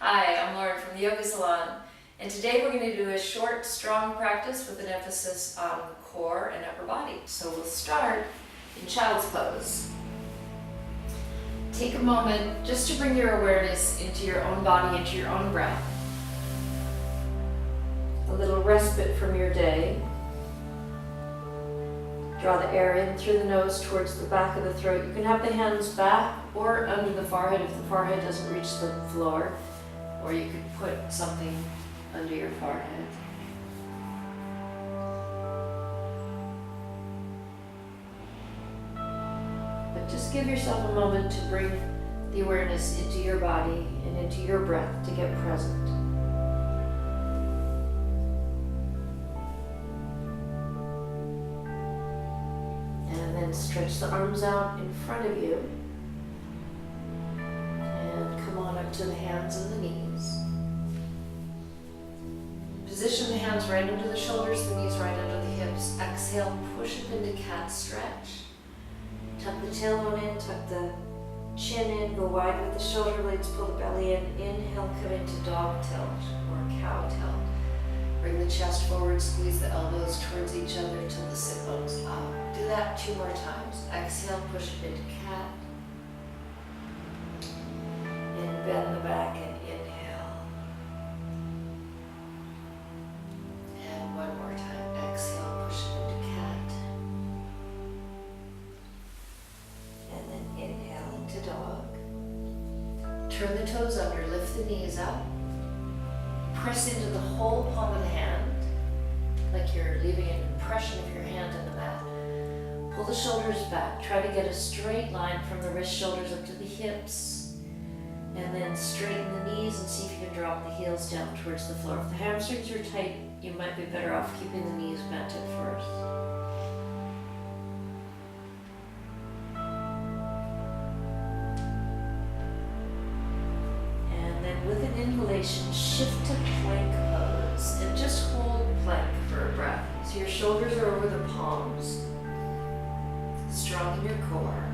Hi, I'm Lauren from the Yoga Salon, and today we're going to do a short, strong practice with an emphasis on core and upper body. So we'll start in child's pose. Take a moment just to bring your awareness into your own body, into your own breath. A little respite from your day. Draw the air in through the nose towards the back of the throat. You can have the hands back or under the forehead if the forehead doesn't reach the floor, or you could put something under your forehead. But just give yourself a moment to bring the awareness into your body and into your breath to get present. Stretch the arms out in front of you and come on up to the hands and the knees. Position the hands right under the shoulders, the knees right under the hips. Exhale, push up into cat stretch. Tuck the tailbone in, tuck the chin in, go wide with the shoulder blades, pull the belly in. Inhale, come into dog tilt or cow tilt. Bring the chest forward, squeeze the elbows towards each other till the sit bones up. Do that 2 more times. Exhale, push it into cat. And bend the back and inhale. And 1 more time. Exhale, push it into cat. And then inhale into dog. Turn the toes under, lift the knees up. Press into the whole palm of the hand, like you're leaving an impression of your hand on the mat. Pull the shoulders back. Try to get a straight line from the wrist shoulders up to the hips. And then straighten the knees and see if you can drop the heels down towards the floor. If the hamstrings are tight, you might be better off keeping the knees bent at first. With an inhalation, shift to plank pose and just hold plank for a breath. So your shoulders are over the palms, strong in your core.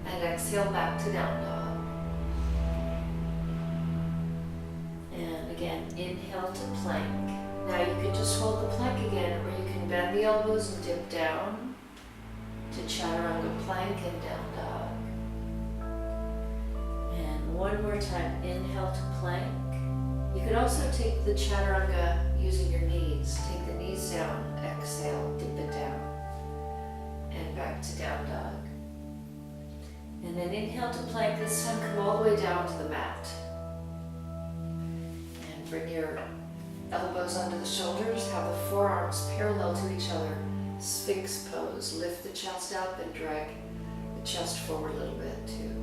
And exhale back to down dog. And again, inhale to plank. Now you can just hold the plank again, or you can bend the elbows and dip down to chaturanga plank and down dog. One more time, inhale to plank. You could also take the chaturanga using your knees. Take the knees down, exhale, dip it down, and back to down dog. And then inhale to plank, this time come all the way down to the mat. And bring your elbows under the shoulders, have the forearms parallel to each other. Sphinx pose, lift the chest up and drag the chest forward a little bit too.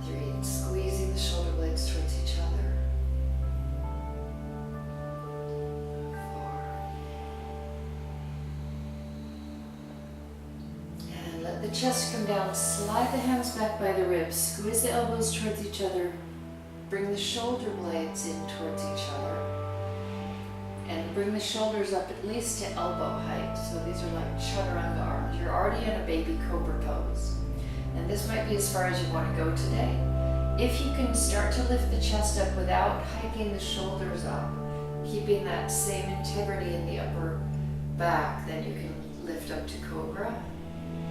3, squeezing the shoulder blades towards each other. 4. And let the chest come down. Slide the hands back by the ribs. Squeeze the elbows towards each other. Bring the shoulder blades in towards each other. And bring the shoulders up at least to elbow height. So these are like chaturanga arms. You're already in a baby cobra pose. And this might be as far as you want to go today. If you can start to lift the chest up without hiking the shoulders up, keeping that same integrity in the upper back, then you can lift up to cobra,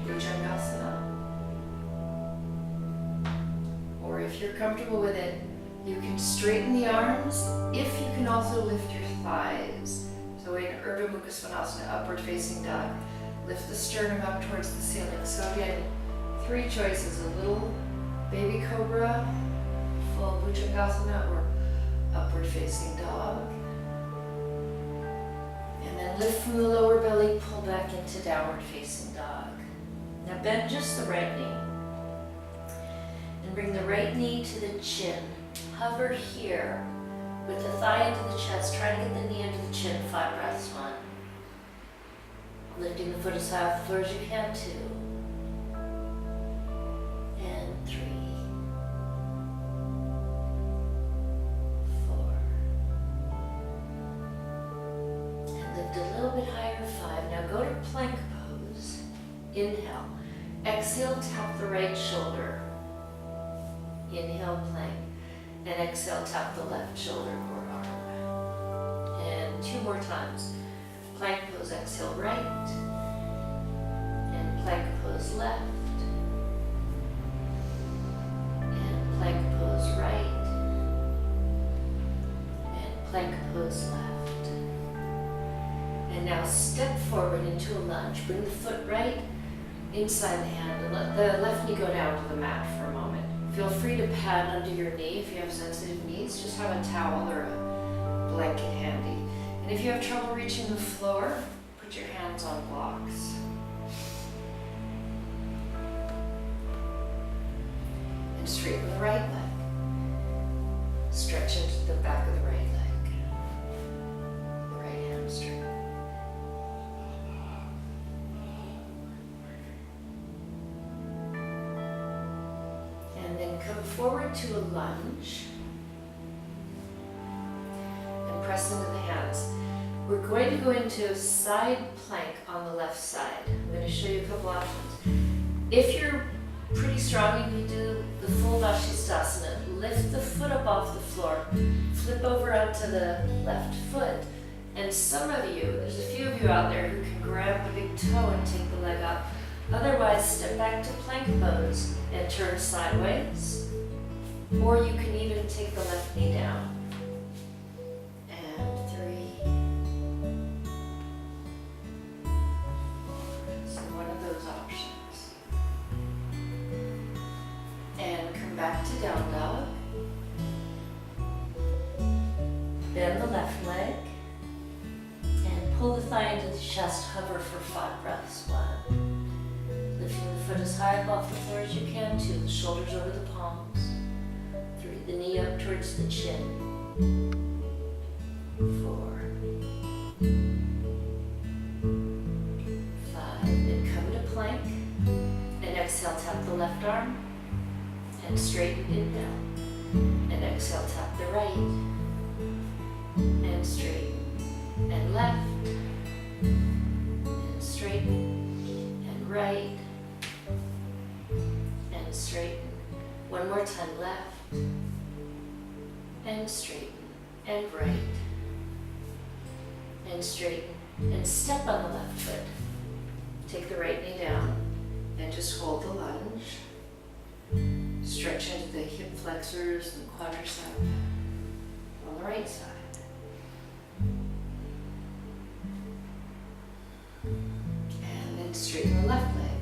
Bhujangasana. Or if you're comfortable with it, you can straighten the arms. If you can also lift your thighs. So in Urdhva Mukha Svanasana, upward facing dog, lift the sternum up towards the ceiling. So again, 3 choices: a little baby cobra, full Bhujangasana, or upward facing dog. And then lift from the lower belly, pull back into downward facing dog. Now bend just the right knee. And bring the right knee to the chin. Hover here with the thigh into the chest. Try to get the knee into the chin. 5 breaths. 1. Lifting the foot as high off the floor as you can. 2. And 3. 4. And lift a little bit higher. 5. Now go to plank pose. Inhale. Exhale, tap the right shoulder. Inhale, plank. And exhale, tap the left shoulder or arm. And 2 more times. Plank pose, exhale, right. And plank pose, left. And plank pose, right. And plank pose, left. And now step forward into a lunge. Bring the foot right inside the hand and let the left knee go down to the mat for a moment. Feel free to pad under your knee if you have sensitive knees. Just have a towel or a blanket handy. And if you have trouble reaching the floor, put your hands on blocks. And straighten the right leg. Stretch into the back of the right leg. The right hamstring. And then come forward to a lunge. And press into the hands. We're going to go into side plank on the left side. I'm going to show you a couple options. If you're pretty strong, you can do the full Shavasana. Lift the foot up off the floor, flip over onto the left foot, and some of you, there's a few of you out there who can grab the big toe and take the leg up. Otherwise, step back to plank pose and turn sideways, or you can even take the left knee down. And 3. So one of those options. And come back to down dog. Bend the left leg and pull the thigh into the chest. Hover for 5 breaths. 1. Lifting the foot as high up off the floor as you can. 2. The shoulders over the palms. 3. The knee up towards the chin. 4. 5. Then come to plank. And exhale, tap the left arm. And straighten, inhale. And exhale, tap the right. And straighten. And left. And straighten. And right. And straighten. One more time, left. And straighten. And right. And straighten. And step on the left foot. Take the right knee down. And just hold the lunge. Stretch into the hip flexors and quadricep on the right side. And then straighten the left leg.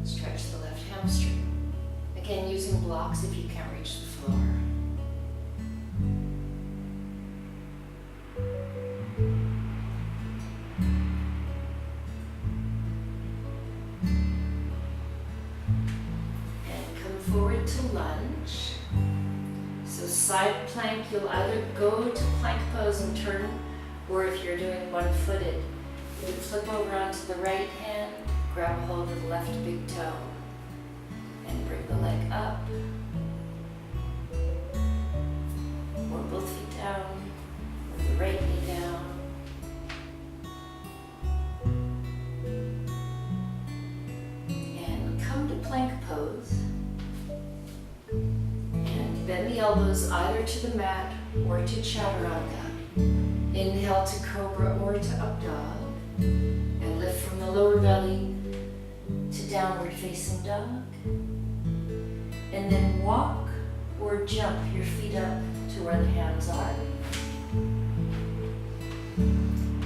Stretch the left hamstring. Again, using blocks if you can't reach the floor. Forward to lunge. So side plank, you'll either go to plank pose and turn, or if you're doing one-footed, you would flip over onto the right hand, grab a hold of the left big toe, and bring the leg up. Or both feet down, or the right knee down. And come to plank pose. Bend the elbows either to the mat or to chaturanga. Inhale to cobra or to up dog. And lift from the lower belly to downward facing dog. And then walk or jump your feet up to where the hands are.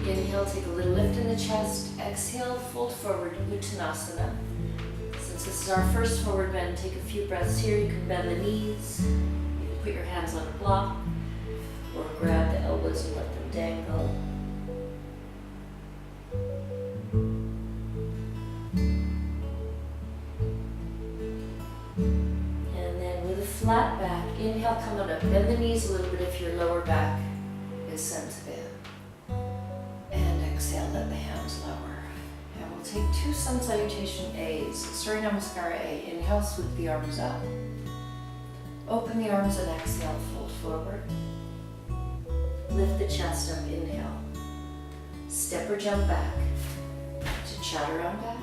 Inhale, take a little lift in the chest. Exhale, fold forward, Uttanasana. Since this is our first forward bend, take a few breaths here. You can bend the knees, you can put your hands on a block, or grab the elbows and let them dangle. And then with a flat back, inhale, come on up. Bend the knees a little bit if your lower back is sensitive. And exhale, let the hands lower. And we'll take 2 sun salutation A's. Surya Namaskara A. Inhale, sweep the arms up. Open the arms and exhale, fold forward. Lift the chest up, inhale. Step or jump back to chaturanga.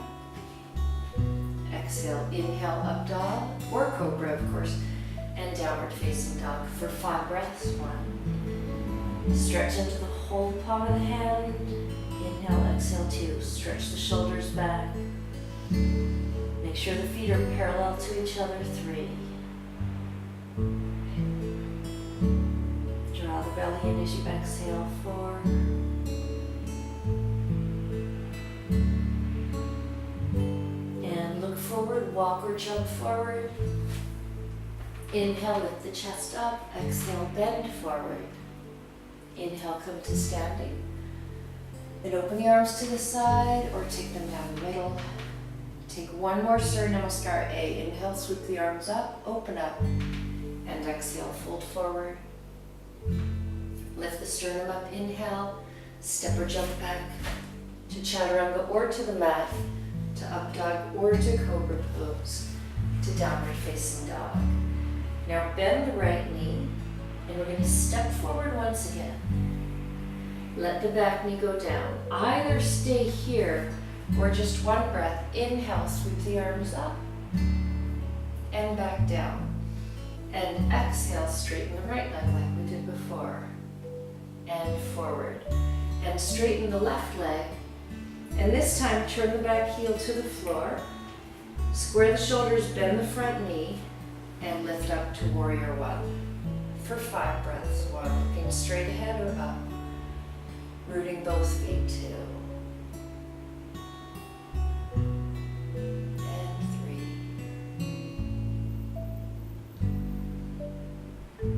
exhale, inhale, up dog, or cobra, of course, and downward facing dog for 5 breaths. 1. Stretch into the whole palm of the hand. Inhale, exhale, 2. Stretch the shoulders back. Make sure the feet are parallel to each other. 3. Draw the belly in as you exhale. 4. And look forward, walk or jump forward. Inhale, lift the chest up. Exhale, bend forward. Inhale, come to standing. Then open the arms to the side or take them down the middle. Take one more Surya Namaskar A. Inhale, sweep the arms up, open up, and exhale, fold forward. Lift the sternum up, inhale, step or jump back to Chaturanga or to the mat, to up dog or to cobra pose, to downward facing dog. Now bend the right knee, and we're going to step forward once again. Let the back knee go down. Either stay here or just one breath. Inhale, sweep the arms up and back down. And exhale, straighten the right leg like we did before. And forward. And straighten the left leg. And this time, turn the back heel to the floor. Square the shoulders, bend the front knee, and lift up to warrior 1. For 5 breaths. 1, looking straight ahead or up. Rooting both feet. 2. And 3. 4.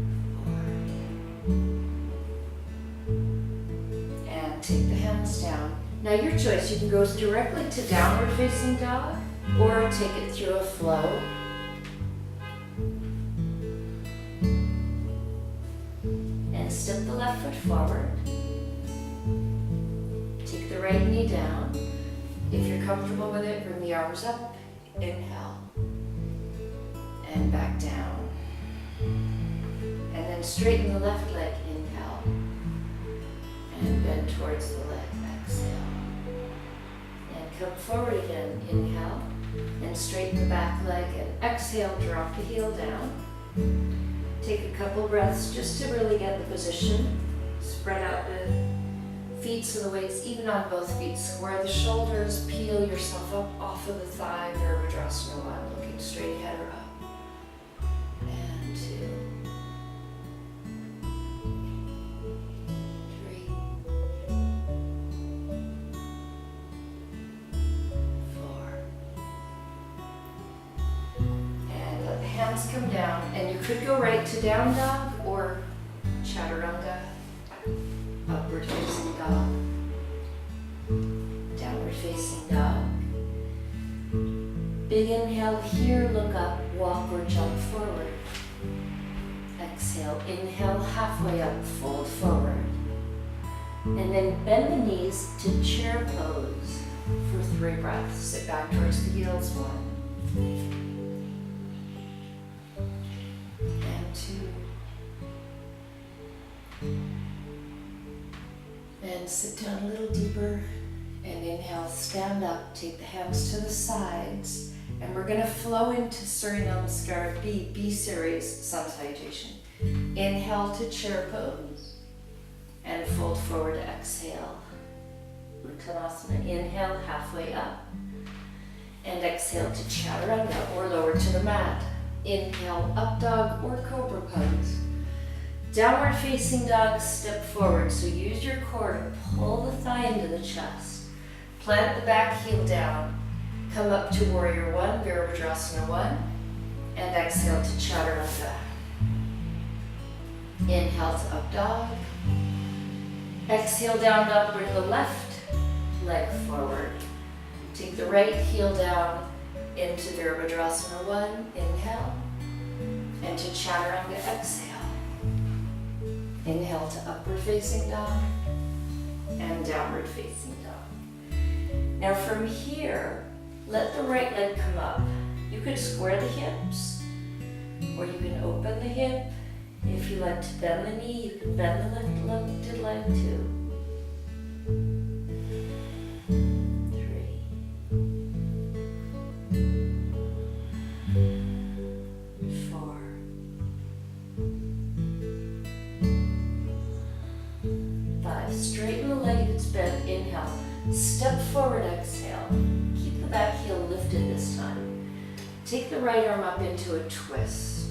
And take the hands down. Now your choice, you can go directly to downward facing dog or take it through a flow. And step the left foot forward. Take the right knee down. If you're comfortable with it, bring the arms up. Inhale. And back down. And then straighten the left leg. Inhale. And bend towards the leg. Exhale. And come forward again. Inhale. And straighten the back leg. And exhale, drop the heel down. Take a couple breaths just to really get the position. Spread out the feet so the weight's even on both feet. Square the shoulders, peel yourself up off of the thigh, Virabhadrasana 1, looking straight ahead or up. And 2. 3. 4. And let the hands come down. And you could go right to down dog or Chaturanga. Upward facing dog, downward facing dog. Big inhale here, look up, walk or jump forward. Exhale, inhale halfway up, fold forward. And then bend the knees to chair pose for 3 breaths. Sit back towards the heels. 1. And 2. And sit down a little deeper and inhale, stand up, take the hands to the sides, and we're going to flow into Surya Namaskar B series sun salutation. Inhale to chair pose and fold forward to exhale. Uttanasana, inhale halfway up and exhale to Chaturanga or lower to the mat. Inhale, up dog or cobra pose. Downward facing dog, step forward. So use your core to pull the thigh into the chest. Plant the back heel down. Come up to warrior 1, Virabhadrasana 1. And exhale to Chaturanga. Inhale to up dog. Exhale down dog, bring the left leg forward. Take the right heel down into Virabhadrasana 1. Inhale. And to Chaturanga, exhale. Inhale to upward facing dog and downward facing dog. Now from here, let the right leg come up. You could square the hips or you can open the hip. If you like to bend the knee, you can bend the lifted leg too. 3. Take the right arm up into a twist.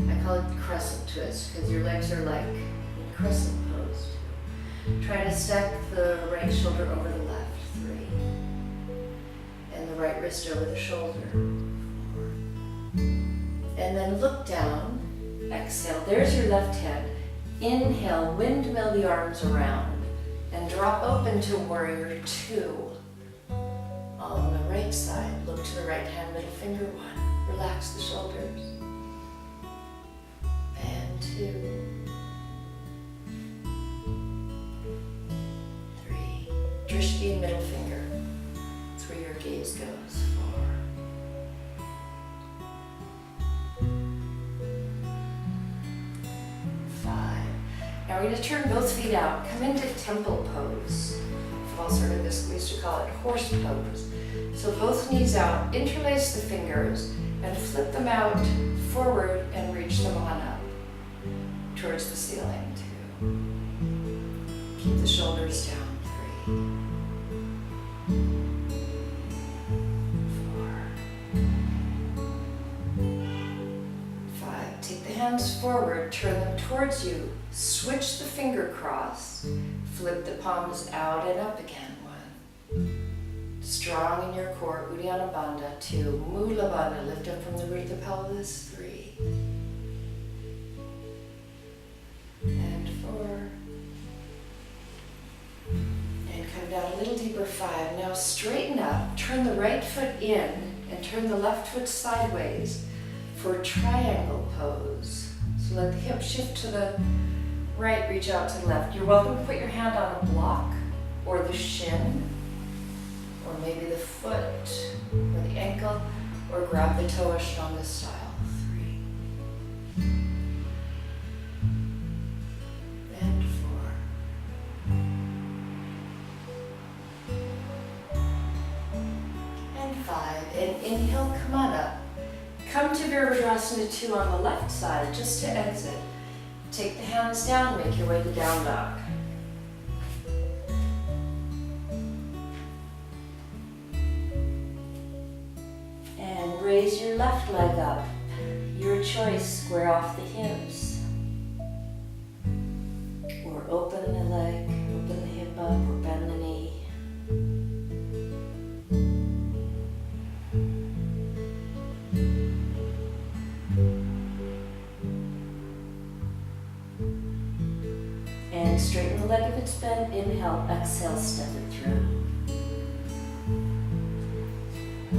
I call it crescent twist because your legs are like in crescent pose. Try to stack the right shoulder over the left, 3. And the right wrist over the shoulder, 4. And then look down, exhale. There's your left hand. Inhale, windmill the arms around and drop open to warrior 2. On the right side, look to the right hand, middle finger 1. Relax the shoulders. And 2. 3. Drishti, middle finger. That's where your gaze goes. 4. 5. Now we're going to turn both feet out. Come into temple pose. I've also heard this, we used to call it horse pose. So both knees out, interlace the fingers, and flip them out forward and reach them on up towards the ceiling, 2. Keep the shoulders down, 3. 4. 5. Take the hands forward, turn them towards you, switch the finger cross, flip the palms out and up again, 1. Strong in your core, Uddiyana Bandha, 2. Mula Bandha, lift up from the root of the pelvis, 3. And 4. And come down a little deeper, 5. Now straighten up, turn the right foot in and turn the left foot sideways for triangle pose. So let the hip shift to the right, reach out to the left. You're welcome to put your hand on a block or the shin, or maybe the foot, or the ankle, or grab the toe Ashtanga style, 3. And 4. And 5. And inhale, come on up. Come to Virabhadrasana 2 on the left side, just to exit. Take the hands down, make your way to down dog. Raise your left leg up. Your choice, square off the hips. Or open the leg, open the hip up, or bend the knee. And straighten the leg if it's bent. Inhale, exhale, step it through.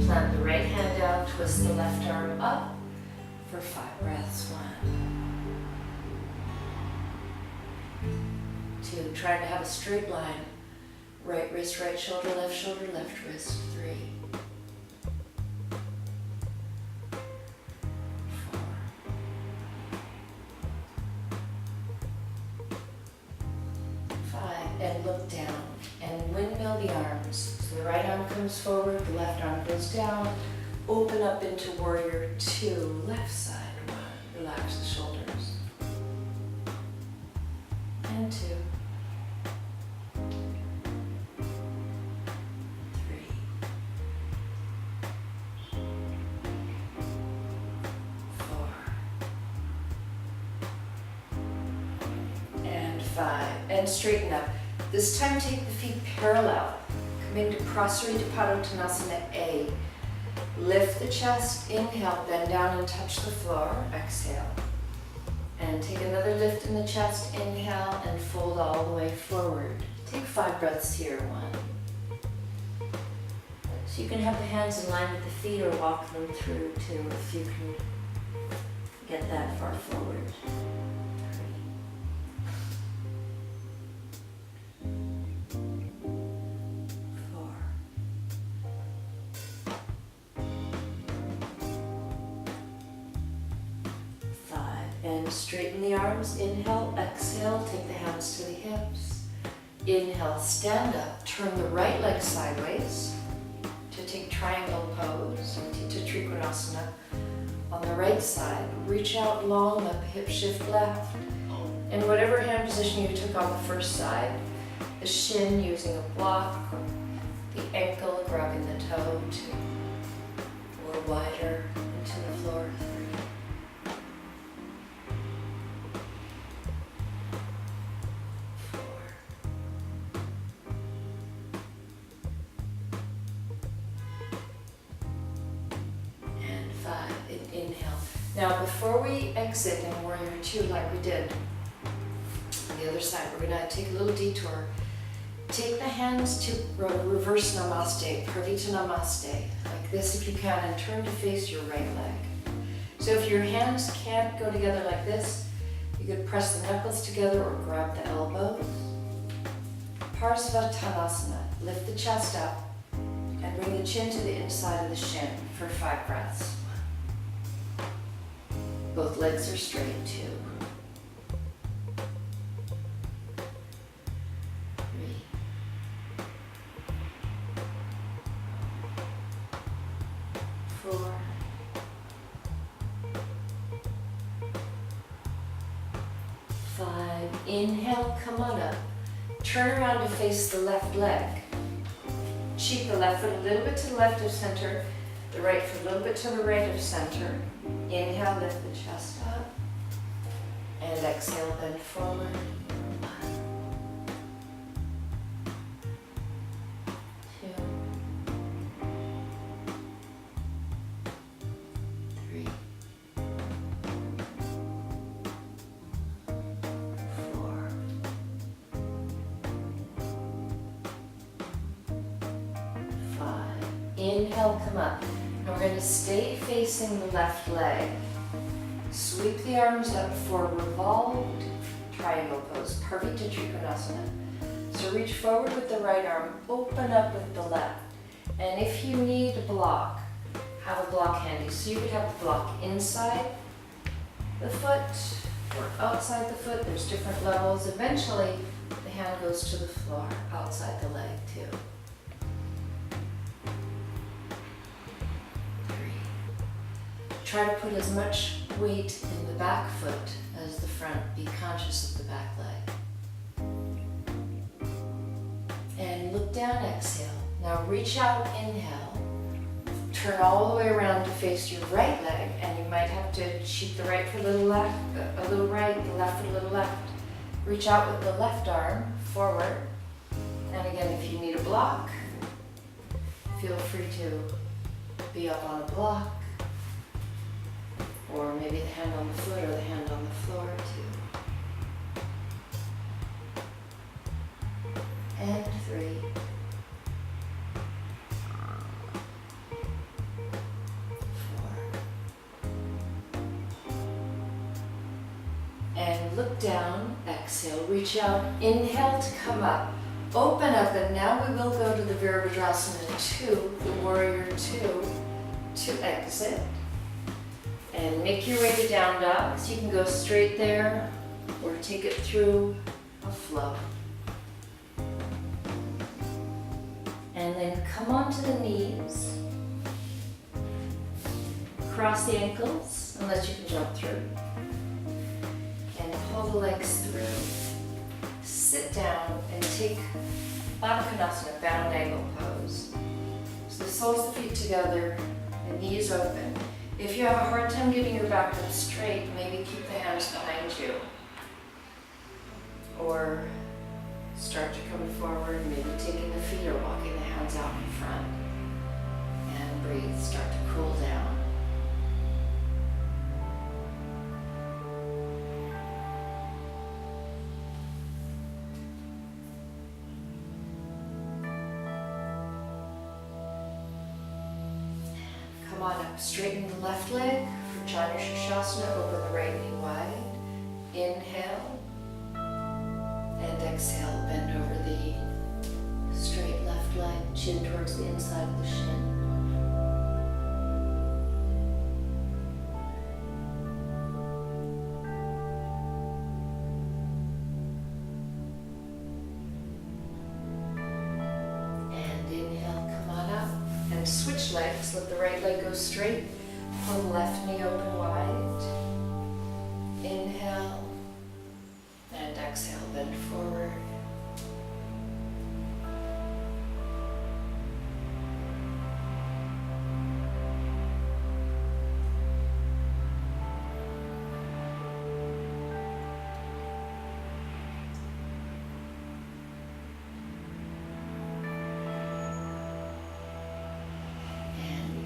Plant the right hand down, twist the left arm up for 5 breaths. 1. 2. Trying to have a straight line. Right wrist, right shoulder, left wrist. 3. 4. 5. And look down and windmill the arms. So the right arm comes forward, the left arm goes down. Open up into warrior 2, left side. 1. Relax the shoulders. And 2. 3. 4. And 5. And straighten up. This time take the feet parallel. Come into Prasarita Padottanasana A. Lift the chest, inhale, bend down and touch the floor, exhale. And take another lift in the chest, inhale, and fold all the way forward. Take 5 breaths here, 1. So you can have the hands in line with the feet or walk them through too, if you can get that far forward. 5. And straighten the arms. Inhale, exhale, take the hands to the hips. Inhale, stand up, turn the right leg sideways to take triangle pose, Tita Trikonasana. On the right side, reach out long, let the hip shift left. And whatever hand position you took on the first side, the shin using a block, the ankle grabbing the toe to, or wider. Now before we exit in Warrior Two, like we did on the other side, we're gonna take a little detour. Take the hands to reverse namaste, Prasarita Namaste, like this if you can, and turn to face your right leg. So if your hands can't go together like this, you could press the knuckles together or grab the elbows. Prasarita Padottanasana, lift the chest up and bring the chin to the inside of the shin for 5 breaths. Both legs are straight too. 3. 4. 5. Inhale, come on up. Turn around to face the left leg. Cheek the left foot a little bit to the left of center, the right foot a little bit to the right of center. Inhale, lift the chest up. And exhale, bend forward. 2. 3. 4. 5. Inhale, come up. Now we're going to stay facing the left leg. Sweep the arms up for revolved triangle pose, Prasarita Padottanasana. So reach forward with the right arm, open up with the left. And if you need a block, have a block handy. So you could have the block inside the foot or outside the foot. There's different levels. Eventually, the hand goes to the floor, outside the leg too. 3. Try to put as much weight in the back foot as the front. Be conscious of the back leg. And look down, exhale. Now reach out, inhale. Turn all the way around to face your right leg, and you might have to cheek the right foot a little left, a little right, the left foot a little left. Reach out with the left arm forward. And again, if you need a block, feel free to be up on a block, or maybe the hand on the foot or the hand on the floor too. And 3. 4. And look down, exhale, reach out, inhale to come up. Open up, and now we will go to the Virabhadrasana 2, the Warrior 2, to exit. And make your way to down dog. So you can go straight there or take it through a flow. And then come onto the knees. Cross the ankles, unless you can jump through. And pull the legs through. Sit down and take Baddha Konasana, bound angle pose. So the soles of the feet together, the knees open. If you have a hard time getting your back up straight, maybe keep the hands behind you. Or start to come forward, maybe taking the feet or walking the hands out in front. And breathe, start to cool down. Come on up, straighten the left leg for Shavasana, open the right knee wide. Inhale, and exhale, bend over the straight left leg, chin towards the inside of the shin. And inhale, come on up. And switch legs, let the right leg go straight, pull the left knee open wide. Inhale, and exhale, bend forward.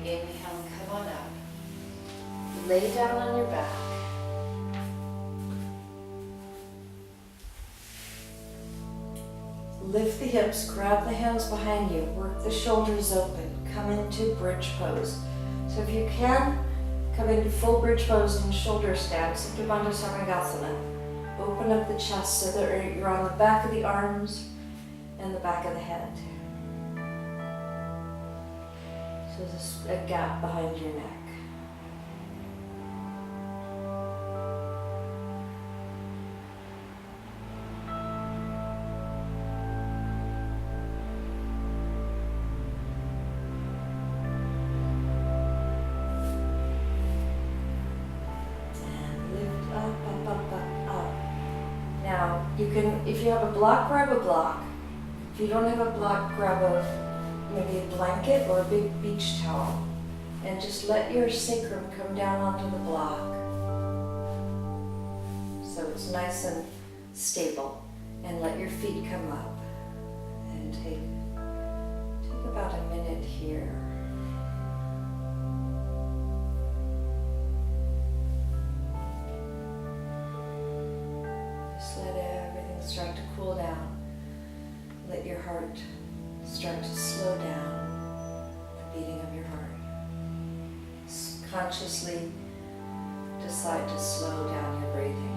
Inhale, come on up. Lay down on your back. Lift the hips, grab the hands behind you, work the shoulders open, come into bridge pose. So if you can, come into full bridge pose and shoulder stand, Supta Bandha Sarvangasana. Open up the chest so that you're on the back of the arms and the back of the head. So there's a gap behind your neck. Now, you can, if you have a block, grab a block. If you don't have a block, grab maybe a blanket or a big beach towel. And just let your sacrum come down onto the block. So it's nice and stable. And let your feet come up. And take about a minute here. Let everything start to cool down. Let your heart start to slow down, the beating of your heart. Consciously decide to slow down your breathing.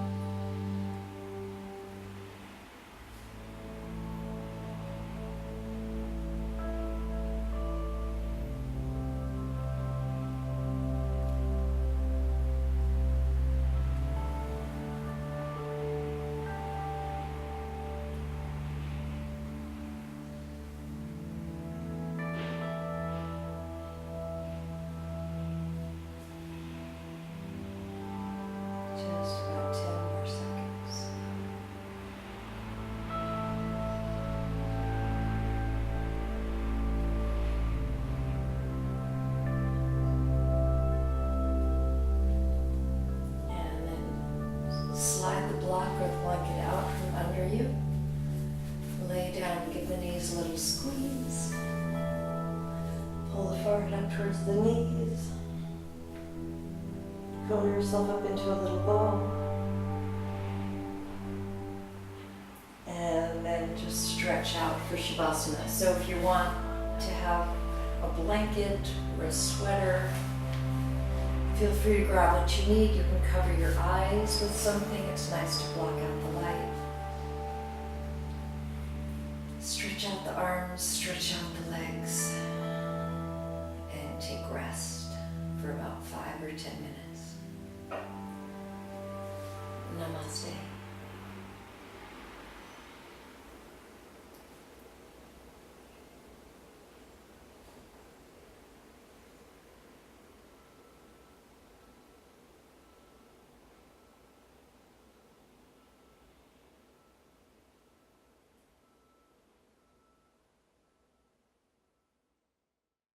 Just about 10 more seconds. And then slide the block or the blanket out from under you. Lay down and give the knees a little squeeze. Pull the forehead up towards the knees. Curl yourself up into a little ball. And then just stretch out for Shavasana. So if you want to have a blanket or a sweater, feel free to grab what you need. You can cover your eyes with something. It's nice to block out the light. Stretch out the arms, stretch out the legs, and take rest for about 5 or 10 minutes. Namaste.